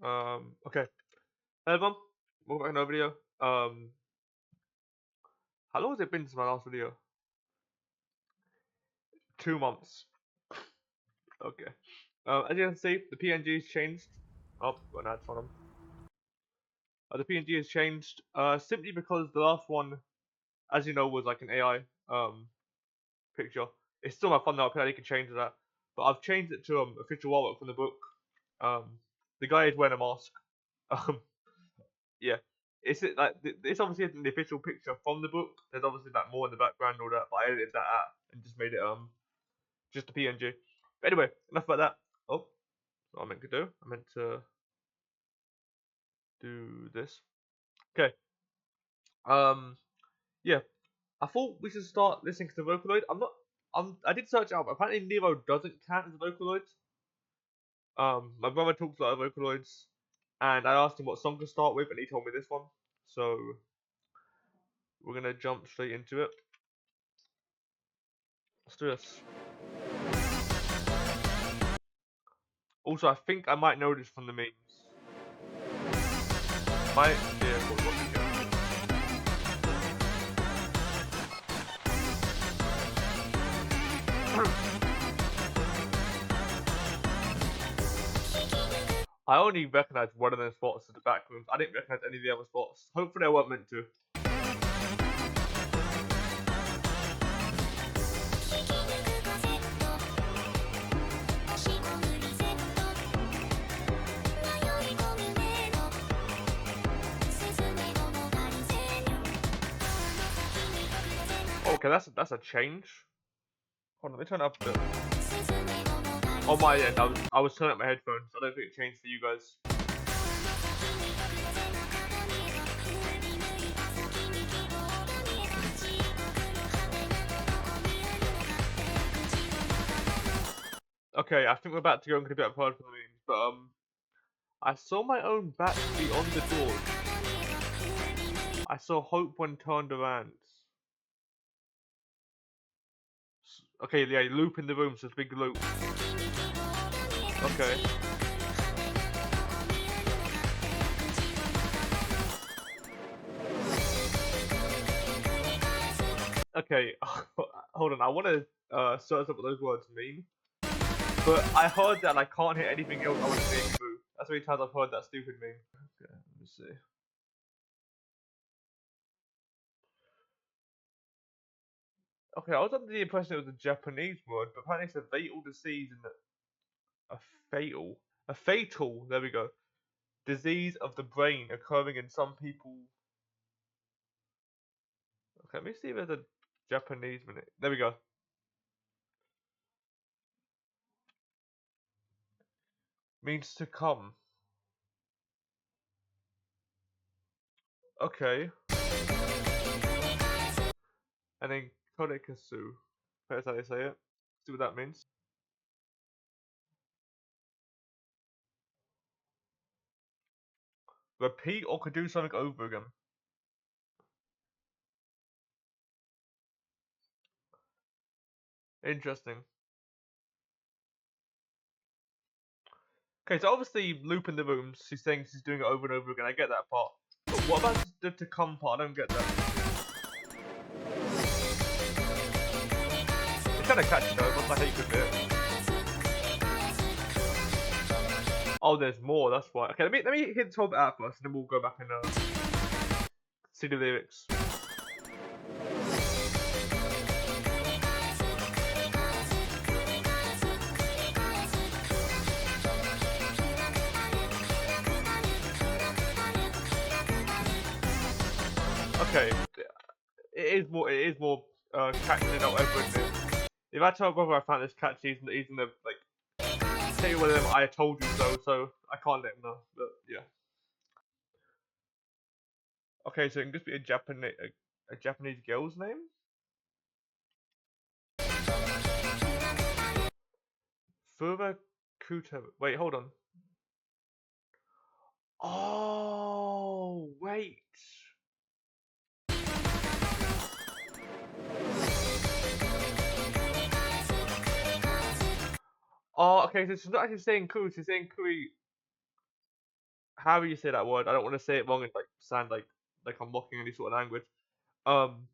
Okay. Hey everyone, welcome back to another video. How long has it been since my last video? 2 months. Okay. As you can see, the PNG has changed. Oh, got an ad on them. The PNG has changed, simply because the last one, as you know, was like an AI, picture. It's still my thumbnail, I can change that. But I've changed it to, official artwork from the book. Um, the guy is wearing a mask. Um, yeah. It's obviously isn't the official picture from the book. There's obviously like more in the background and all that, but I edited that out and just made it just a PNG. But anyway, enough about that. Oh, what I meant to do. I meant to do this. Okay. Um, yeah. I thought we should start listening to the Vocaloid. I did search out, but apparently Nero doesn't count as a Vocaloid. My brother talks a lot of Vocaloids, and I asked him what song to start with, and he told me this one. So we're gonna jump straight into it. Let's do this. Also, I think I might know this from the memes. Might, yeah, what we I only recognised one of those spots in the back rooms. I didn't recognise any of the other spots. Hopefully I weren't meant to. Okay, that's a change. Hold on, let me turn it up a bit. On my end, I was turning up my headphones. I don't think it changed for you guys. Okay, I think we're about to go into a bit of part for the memes, but I saw my own bat be on the door. I saw hope when turned around. Okay, yeah, loop in the room, so it's big loop. Okay. Okay, hold on. I want to search up what those words mean, but I heard that and I can't hear anything else. I want to say Miku. That's how many times I've heard that stupid meme. Okay, let me see. Okay, I was under the impression it was a Japanese word, but apparently it's a fatal disease and a fatal. There we go. Disease of the brain occurring in some people. Okay, let me see if there's a Japanese minute. There we go. Means to come. Okay. And then Kodekasu. That's how they say it. See what that means. Repeat or could do something over again. Interesting. Okay, so obviously loop in the rooms. She's saying she's doing it over and over again. I get that part. But what about the to come part? I don't get that. It's kind of catchy though. What's how you could do it? Oh, there's more. That's why. Okay, let me hit the top out first, and then we'll go back and see the lyrics. Okay, it is more catchy than I'll ever admit. If I tell brother I found this catchy, he's in the like say one of them I told you so I can't let him know. But yeah. Okay, so it can just be a Japanese girl's name. Fura Kuta. Wait, hold on. Oh, wait. Oh, okay, so she's not actually saying Ku, she's saying Kui. how do you say that word? I don't want to say it wrong and like sound like I'm mocking any sort of language. Um,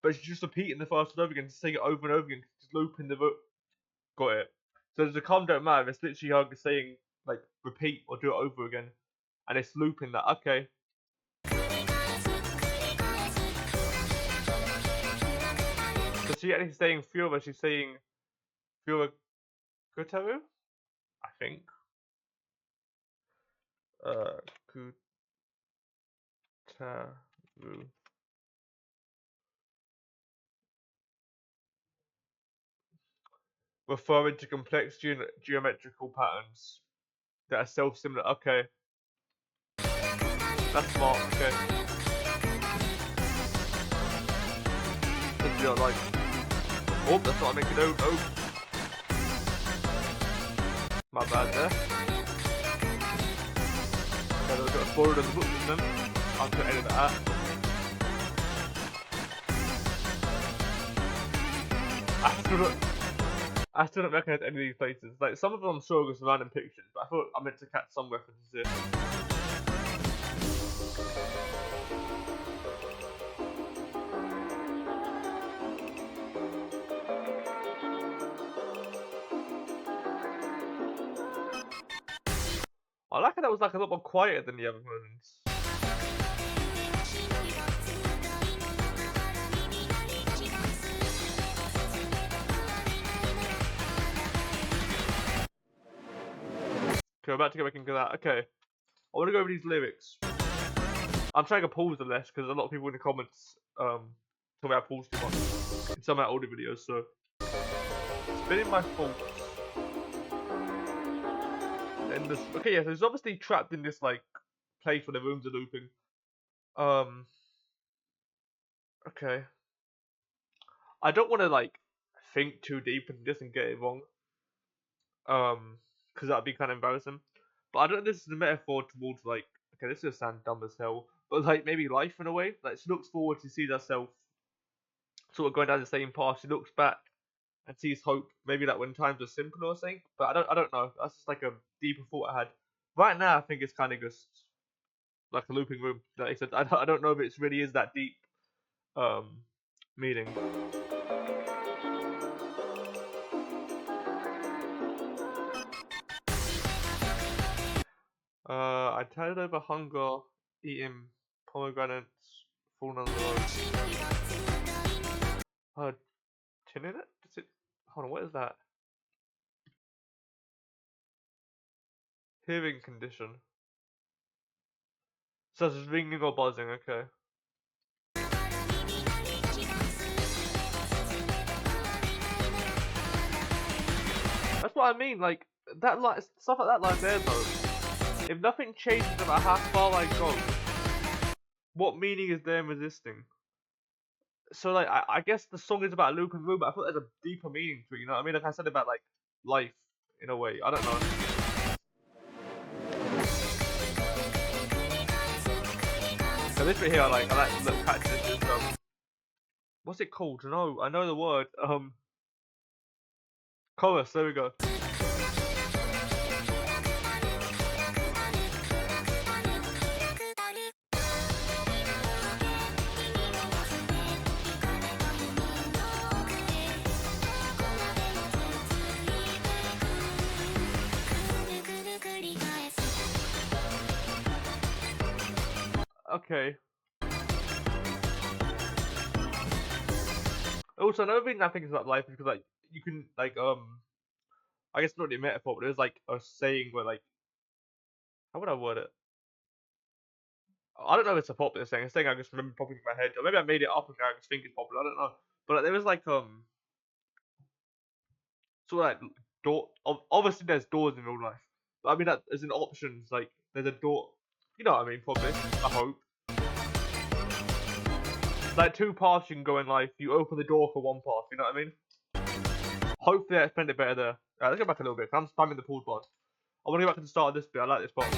but she's just repeating the first word over again, saying it over and over again, just looping the got it. So the calm don't matter. It's literally her saying like repeat or do it over again, and it's looping that. Okay. So she actually saying Fiora, she's saying Fiora Kutaru, I think. Kutaru. Referring to complex geometrical patterns that are self-similar. Okay. That's smart, okay. You're like, oh, that's what I make it out. Oh. My bad there. Yeah, I've got a spoiler in the book with them. I'll have to edit that out. I still don't recognize any of these places. Like, some of them I'm sure are just random pictures, but I thought I meant to catch some references here. I like how that was like a lot more quieter than the other versions. Okay, we're about to go back into that. Okay, I want to go over these lyrics. I'm trying to pause the less because a lot of people in the comments tell me I pause too much in some of my older videos, so it's been my fault. And this, okay, yeah, so he's obviously trapped in this like place where the rooms are looping. Okay. I don't want to like think too deep into this and get it wrong. Because that'd be kind of embarrassing. But I don't know if this is a metaphor towards like, okay, this is gonna sound dumb as hell, but like maybe life in a way. Like she looks forward to see herself sort of going down the same path. She looks back and sees hope. Maybe like when times are simple or something. But I don't know. That's just like a deeper thought I had. Right now, I think it's kind of just like a looping room. Like I said, I don't know if it really is that deep. Meaning. I tired over hunger, eating pomegranates, falling on the road. Tin in it? Does it? Hold on, what is that? Hearing condition. Such as ringing or buzzing, okay. That's what I mean, like, that line, stuff like that line there though. If nothing changes about how far I go, what meaning is there in resisting? So like, I guess the song is about loop and room, but I thought there's a deeper meaning to it, you know what I mean? Like I said about like, life, in a way, I don't know. So this bit here, I like to look catch this is, what's it called? I know the word, chorus, there we go. Okay. Also, another thing I think is about life is because like you can like I guess not the metaphor, but there's like a saying where like how would I word it? I don't know if it's a popular saying. It's a saying I just remember popping in my head, or maybe I made it up and I just think it's popular. I don't know, but like, there was like sort of like door. Obviously, there's doors in real life, but I mean that as in options. Like there's a door. You know what I mean? Probably. I hope. Like two paths you can go in life. You open the door for one path. You know what I mean? Hopefully I explained it better there. Let's go back a little bit. I'm spamming the pause button. I want to go back to the start of this bit. I like this part.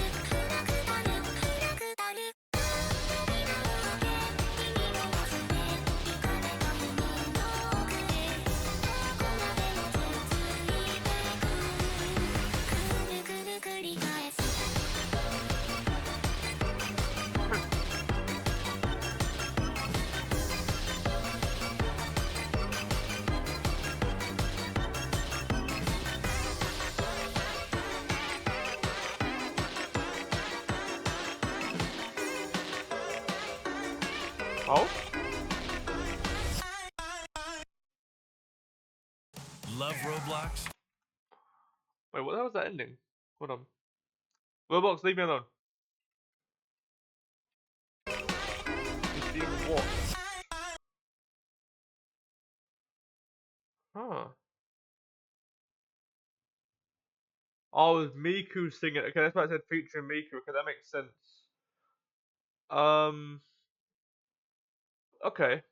Oh? Love Roblox? Wait, what the hell was that ending? Hold on. Roblox, leave me alone. He's being what? Huh. Oh, it was Miku singing. Okay, that's why I said featuring Miku. Okay, that makes sense. Um. Okay,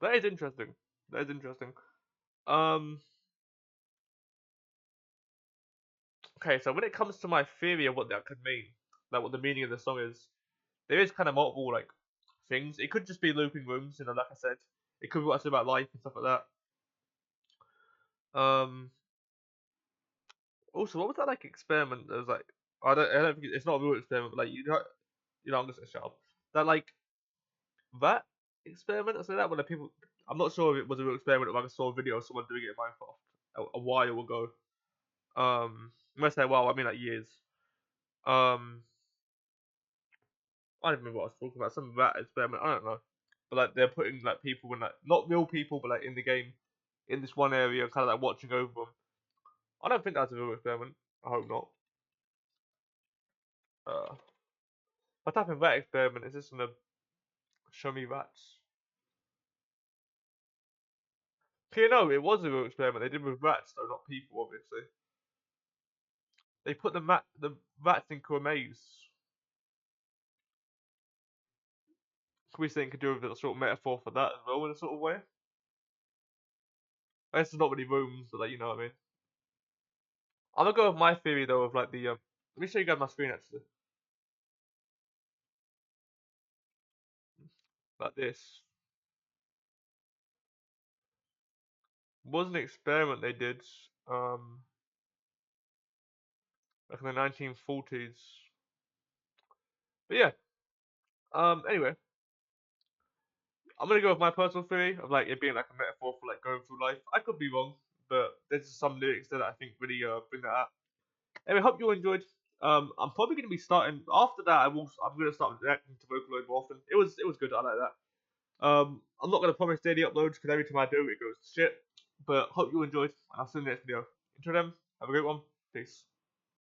that is interesting. That is interesting. Um. Okay, so when it comes to my theory of what that could mean, like what the meaning of the song is, there is kind of multiple like things. It could just be looping rooms, like I said. It could be what's about life and stuff like that. Also, what was that like experiment? That was like I don't think it's not a real experiment, but like I'm just gonna shut up. That like that experiment, I say that when the people, I'm not sure if it was a real experiment or I saw a video of someone doing it in Minecraft a while ago. When I say a while, I mean like years. Um, I don't remember what I was talking about. Some rat experiment. I don't know. But like they're putting like people in like not real people, but like in the game, in this one area, kind of like watching over them. I don't think that's a real experiment. I hope not. What type of rat experiment is this gonna show me rats? Okay, no, it was a real experiment. They did with rats, though, not people, obviously. They put the rats into a maze. Can we think could do with a sort of metaphor for that as well in a sort of way? I guess there's not really rooms, but like you know what I mean. I'm gonna go with my theory though of like the Let me show you guys my screen actually. Like this was an experiment they did um like in the 1940s. But yeah, anyway, I'm gonna go with my personal theory of like it being like a metaphor for like going through life. I could be wrong, but there's some lyrics that I think really bring that out. Anyway, hope you enjoyed. I'm probably gonna be starting after that. I'm gonna start reacting to Vocaloid more often. It was good. I like that. I'm not gonna promise daily uploads because every time I do it goes to shit. But hope you enjoyed, and I'll see you in the next video. Until then, have a great one. Peace.